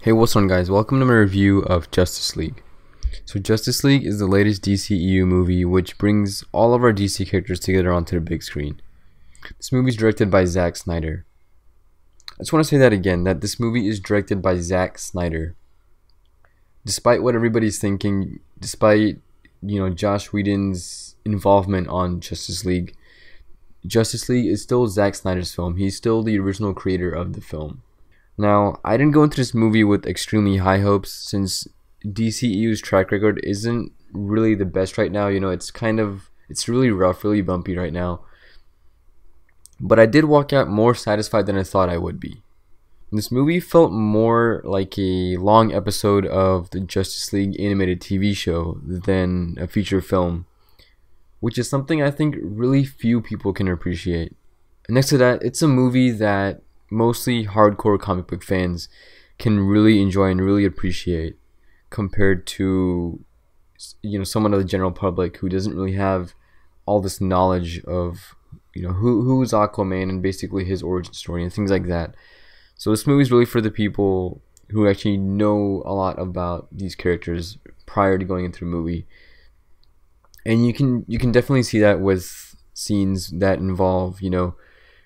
Hey, what's on, guys? Welcome to my review of Justice League. So Justice League is the latest DCEU movie which brings all of our DC characters together onto the big screen. This movie is directed by Zack Snyder. I just want to say that again, that this movie is directed by Zack Snyder. Despite what everybody's thinking, despite Josh Whedon's involvement on Justice League is still Zack Snyder's film. He's still the original creator of the film. Now, I didn't go into this movie with extremely high hopes since DCEU's track record isn't really the best right now. It's really rough, really bumpy right now. But I did walk out more satisfied than I thought I would be. This movie felt more like a long episode of the Justice League animated TV show than a feature film, which is something I think really few people can appreciate. And next to that, it's a movie that mostly hardcore comic book fans can really enjoy and really appreciate, compared to someone of the general public who doesn't really have all this knowledge of who's Aquaman and basically his origin story and things like that. So this movie is really for the people who actually know a lot about these characters prior to going into the movie, and you can definitely see that with scenes that involve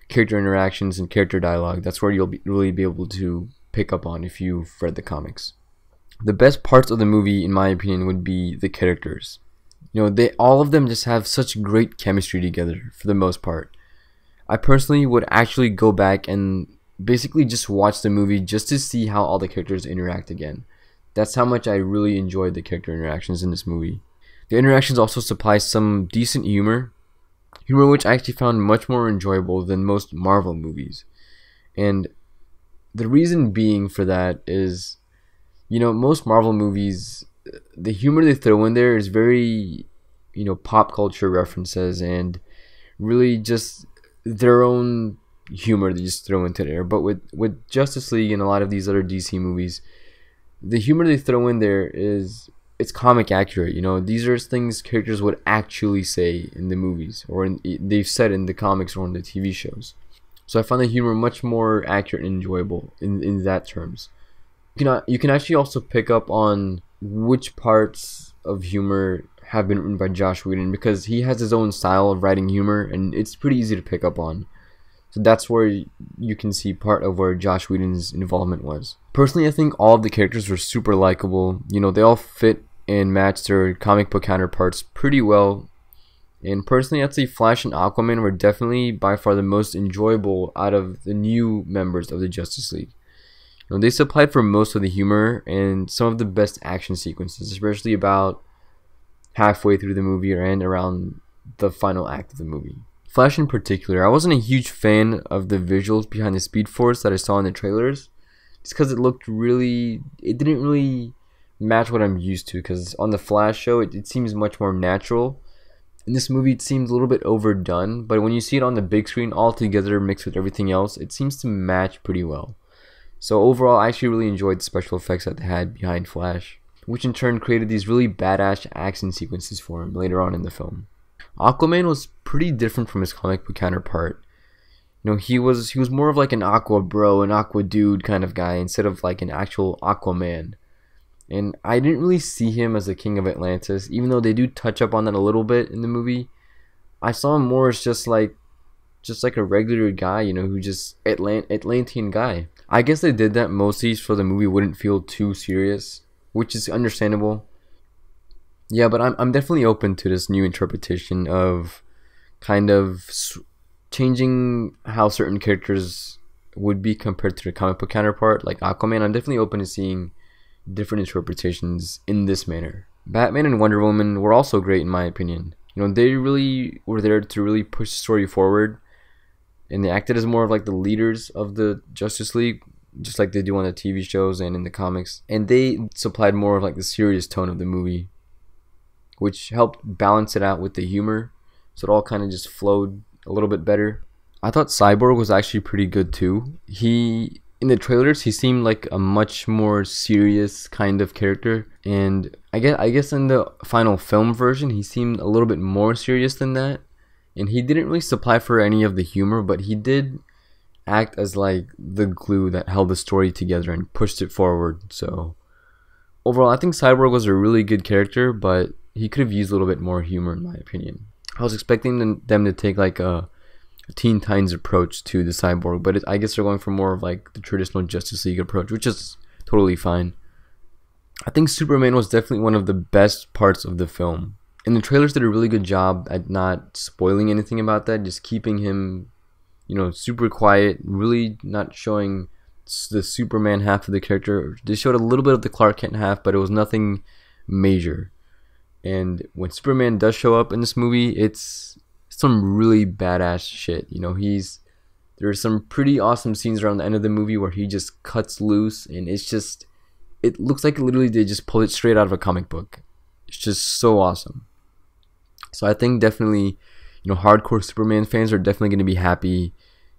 character interactions and character dialogue. That's where you'll really be able to pick up on if you've read the comics. The best parts of the movie, in my opinion, would be the characters. All of them just have such great chemistry together for the most part. I personally would actually go back and basically just watch the movie just to see how all the characters interact again. That's how much I really enjoyed the character interactions in this movie. The interactions also supply some decent humor which I actually found much more enjoyable than most Marvel movies. And the reason being for that is, most Marvel movies, the humor they throw in there is very, pop culture references and really just their own humor they just throw into there. But with Justice League and a lot of these other DC movies, the humor they throw in there it's comic accurate. These are things characters would actually say in the movies, or they've said in the comics or in the TV shows. So I found the humor much more accurate and enjoyable in that terms. You can actually also pick up on which parts of humor have been written by Josh Whedon, because he has his own style of writing humor and it's pretty easy to pick up on. So that's where you can see part of where Josh Whedon's involvement was. Personally, I think all of the characters were super likable. They all fit and match their comic book counterparts pretty well. And personally, I'd say Flash and Aquaman were definitely by far the most enjoyable out of the new members of the Justice League. They supplied for most of the humor and some of the best action sequences, especially about halfway through the movie and around the final act of the movie. Flash in particular, I wasn't a huge fan of the visuals behind the Speed Force that I saw in the trailers, just because it didn't really match what I'm used to, because on the Flash show it seems much more natural. In this movie it seems a little bit overdone, but when you see it on the big screen all together mixed with everything else, it seems to match pretty well. So overall, I actually really enjoyed the special effects that they had behind Flash, which in turn created these really badass action sequences for him later on in the film. Aquaman was pretty different from his comic book counterpart. He was more of like an aqua bro, an aqua dude kind of guy, instead of like an actual Aquaman. And I didn't really see him as the king of Atlantis, even though they do touch up on that a little bit in the movie. I saw him more as just like a regular guy, who just Atlantean guy. I guess they did that mostly so the movie wouldn't feel too serious, which is understandable. Yeah, but I'm definitely open to this new interpretation of kind of changing how certain characters would be compared to their comic book counterpart, like Aquaman. I'm definitely open to seeing different interpretations in this manner. Batman and Wonder Woman were also great in my opinion. They really were there to really push the story forward, and they acted as more of like the leaders of the Justice League, just like they do on the TV shows and in the comics. And they supplied more of like the serious tone of the movie, which helped balance it out with the humor, so it all kind of just flowed a little bit better. I thought Cyborg was actually pretty good too. In the trailers, he seemed like a much more serious kind of character, and I guess in the final film version, he seemed a little bit more serious than that. And he didn't really supply for any of the humor, but he did act as like the glue that held the story together and pushed it forward. So overall, I think Cyborg was a really good character, but he could have used a little bit more humor in my opinion. I was expecting them to take like a Teen Titans approach to the Cyborg, but I guess they're going for more of like the traditional Justice League approach, which is totally fine. I think Superman was definitely one of the best parts of the film. And the trailers did a really good job at not spoiling anything about that, just keeping him, you know, super quiet, really not showing the Superman half of the character. They showed a little bit of the Clark Kent half, but it was nothing major. And when Superman does show up in this movie, it's some really badass shit. You know, there's some pretty awesome scenes around the end of the movie where he just cuts loose, and it looks like literally they just pulled it straight out of a comic book. It's just so awesome. So I think definitely, you know, hardcore Superman fans are definitely going to be happy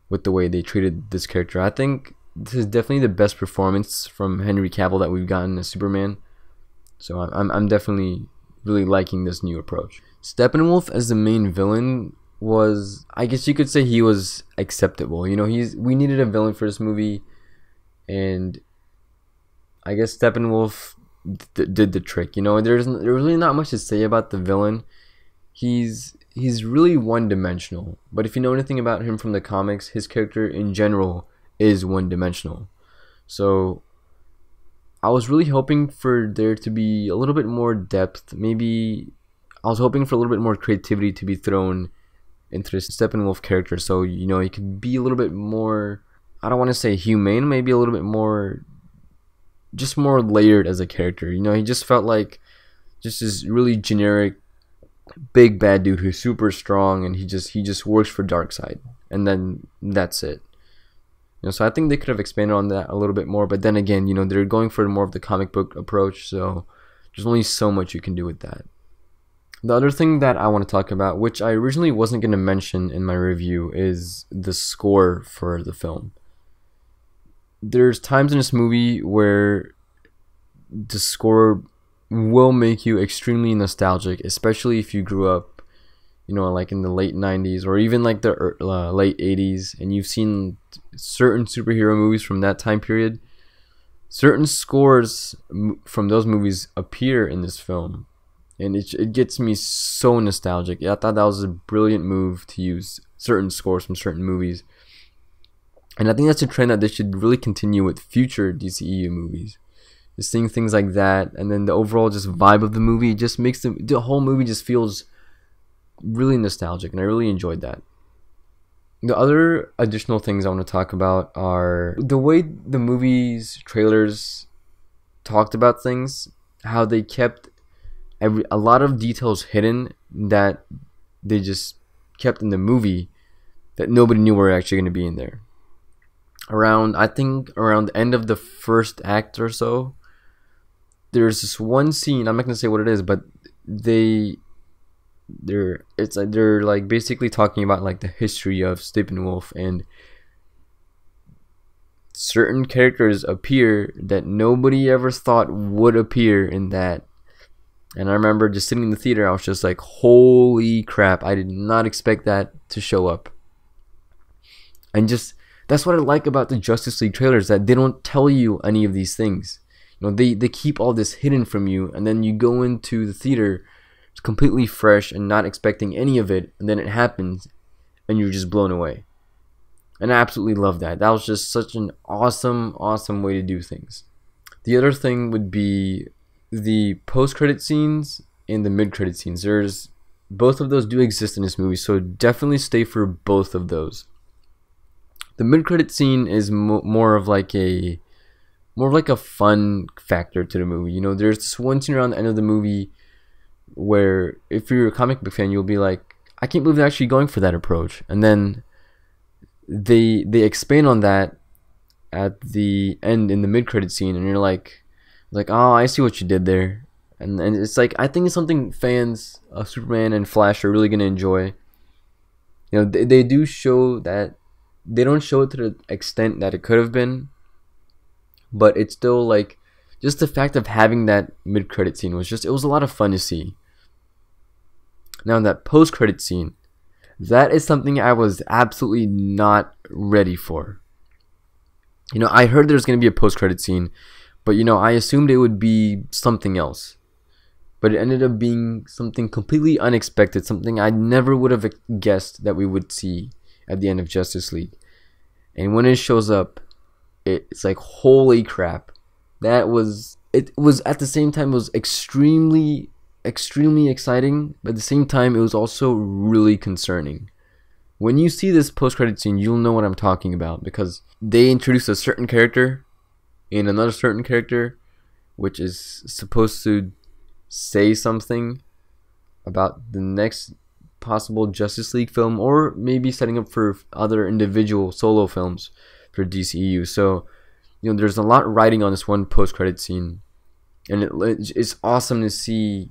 with the way they treated this character. I think this is definitely the best performance from Henry Cavill that we've gotten as Superman. So I'm definitely really liking this new approach. Steppenwolf as the main villain was, I guess you could say he was acceptable. You know, we needed a villain for this movie, and I guess Steppenwolf did the trick. You know, there's really not much to say about the villain. He's really one-dimensional, but if you know anything about him from the comics, his character in general is one-dimensional. So I was really hoping for there to be a little bit more depth. Maybe I was hoping for a little bit more creativity to be thrown into the Steppenwolf character, so, you know, he could be a little bit more, I don't want to say humane, maybe a little bit more, just more layered as a character. You know, he just felt like just this really generic big bad dude who's super strong, and he just works for Darkseid, and then that's it. You know, so I think they could have expanded on that a little bit more, but then again, you know, they're going for more of the comic book approach, so there's only so much you can do with that. The other thing that I want to talk about, which I originally wasn't going to mention in my review, is the score for the film. There's times in this movie where the score will make you extremely nostalgic, especially if you grew up, you know, like in the late 90s or even like the late 80s, and you've seen certain superhero movies from that time period. Certain scores from those movies appear in this film, and it gets me so nostalgic. Yeah, I thought that was a brilliant move to use certain scores from certain movies, and I think that's a trend that they should really continue with future DCEU movies. Just seeing things like that, and then the overall just vibe of the movie just makes the whole movie just feels really nostalgic, and I really enjoyed that. The other additional things I want to talk about are the way the movie's trailers talked about things, how they kept a lot of details hidden that they just kept in the movie that nobody knew were actually going to be in there. I think around the end of the first act or so, there's this one scene, I'm not gonna say what it is, but they're like basically talking about like the history of Steppenwolf, and certain characters appear that nobody ever thought would appear in that. And I remember just sitting in the theater, I was just like, holy crap, I did not expect that to show up. And just, that's what I like about the Justice League trailers, that they don't tell you any of these things. You know, they keep all this hidden from you, and then you go into the theater completely fresh and not expecting any of it, and then it happens, and you're just blown away. And I absolutely love that. That was just such an awesome way to do things. The other thing would be the post-credit scenes and the mid-credit scenes. Both of those do exist in this movie, so definitely stay for both of those. The mid-credit scene is more of like a fun factor to the movie. You know, there's this one scene around the end of the movie where if you're a comic book fan, you'll be like, I can't believe they're actually going for that approach. And then they expand on that at the end in the mid-credit scene, and you're like, oh, I see what you did there. And it's like, I think it's something fans of Superman and Flash are really going to enjoy. You know, they do show that, they don't show it to the extent that it could have been, but it's still like, just the fact of having that mid-credit scene was just, it was a lot of fun to see. Now that post-credit scene, that is something I was absolutely not ready for. I heard there's going to be a post-credit scene, but I assumed it would be something else. But it ended up being something completely unexpected, something I never would have guessed that we would see at the end of Justice League. And when it shows up, it's like, holy crap. It was at the same time, it was extremely exciting, but at the same time, it was also really concerning. When you see this post-credit scene, you'll know what I'm talking about, because they introduce a certain character and another certain character, which is supposed to say something about the next possible Justice League film, or maybe setting up for other individual solo films for DCEU. So, there's a lot riding on this one post-credit scene, and it's awesome to see,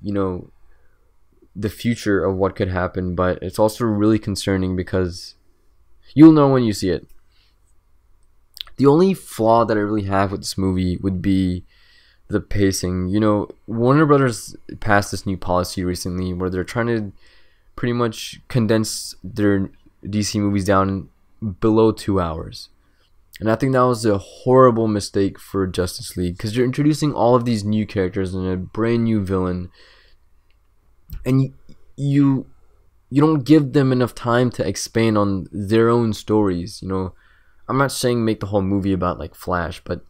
the future of what could happen, but it's also really concerning because you'll know when you see it. The only flaw that I really have with this movie would be the pacing. Warner Brothers passed this new policy recently where they're trying to pretty much condense their DC movies down below 2 hours. And I think that was a horrible mistake for Justice League, because you're introducing all of these new characters and a brand new villain, and you don't give them enough time to expand on their own stories. I'm not saying make the whole movie about like Flash, but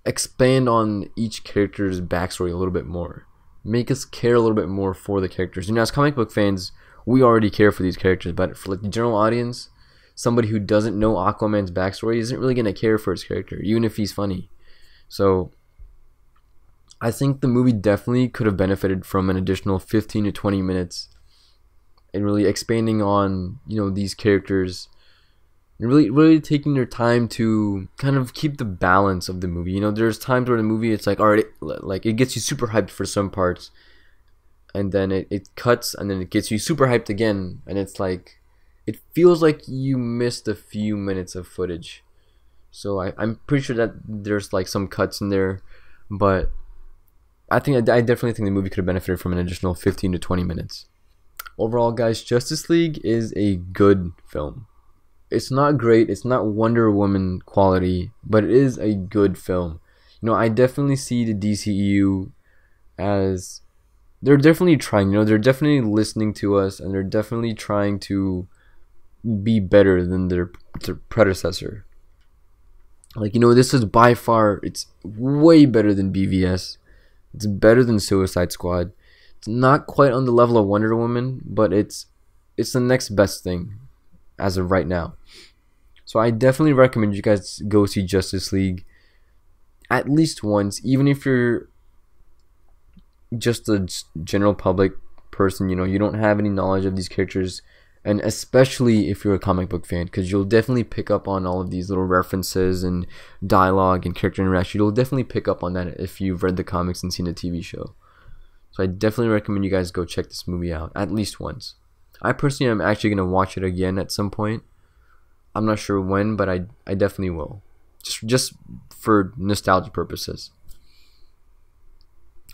expand on each character's backstory a little bit more. Make us care a little bit more for the characters. As comic book fans, we already care for these characters, but for like the general audience, somebody who doesn't know Aquaman's backstory isn't really going to care for his character, even if he's funny. So I think the movie definitely could have benefited from an additional 15 to 20 minutes and really expanding on, these characters, and really taking their time to kind of keep the balance of the movie. There's times where the movie, it's like, alright, like it gets you super hyped for some parts, and then it cuts, and then it gets you super hyped again, and it's like, it feels like you missed a few minutes of footage. So I'm pretty sure that there's like some cuts in there, but I definitely think the movie could have benefited from an additional 15 to 20 minutes. Overall, guys, Justice League is a good film. It's not great, it's not Wonder Woman quality, but it is a good film. I definitely see the DCEU as, they're definitely trying, they're definitely listening to us, and they're definitely trying to be better than their predecessor. Like, this is by far, it's way better than BVS. It's better than Suicide Squad. It's not quite on the level of Wonder Woman, but it's the next best thing as of right now. So I definitely recommend you guys go see Justice League at least once, even if you're just a general public person, you don't have any knowledge of these characters, and especially if you're a comic book fan, because you'll definitely pick up on all of these little references and dialogue and character interaction. You'll definitely pick up on that if you've read the comics and seen the TV show. So I definitely recommend you guys go check this movie out at least once. I personally am actually going to watch it again at some point. I'm not sure when, but I definitely will. Just for nostalgia purposes.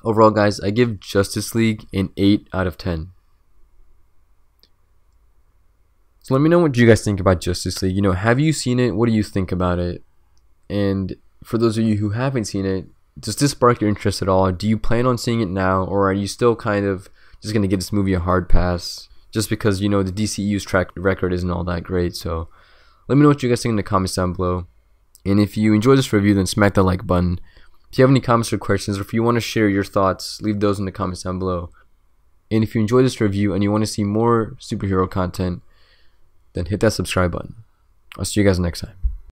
Overall, guys, I give Justice League an 8 out of 10. So let me know what you guys think about Justice League. Have you seen it? What do you think about it? And for those of you who haven't seen it, does this spark your interest at all? Do you plan on seeing it now, or are you still kind of just going to give this movie a hard pass just because, the DCEU's track record isn't all that great? So let me know what you guys think in the comments down below. And if you enjoyed this review, then smack that like button. If you have any comments or questions, or if you want to share your thoughts, leave those in the comments down below. And if you enjoyed this review and you want to see more superhero content, then hit that subscribe button. I'll see you guys next time.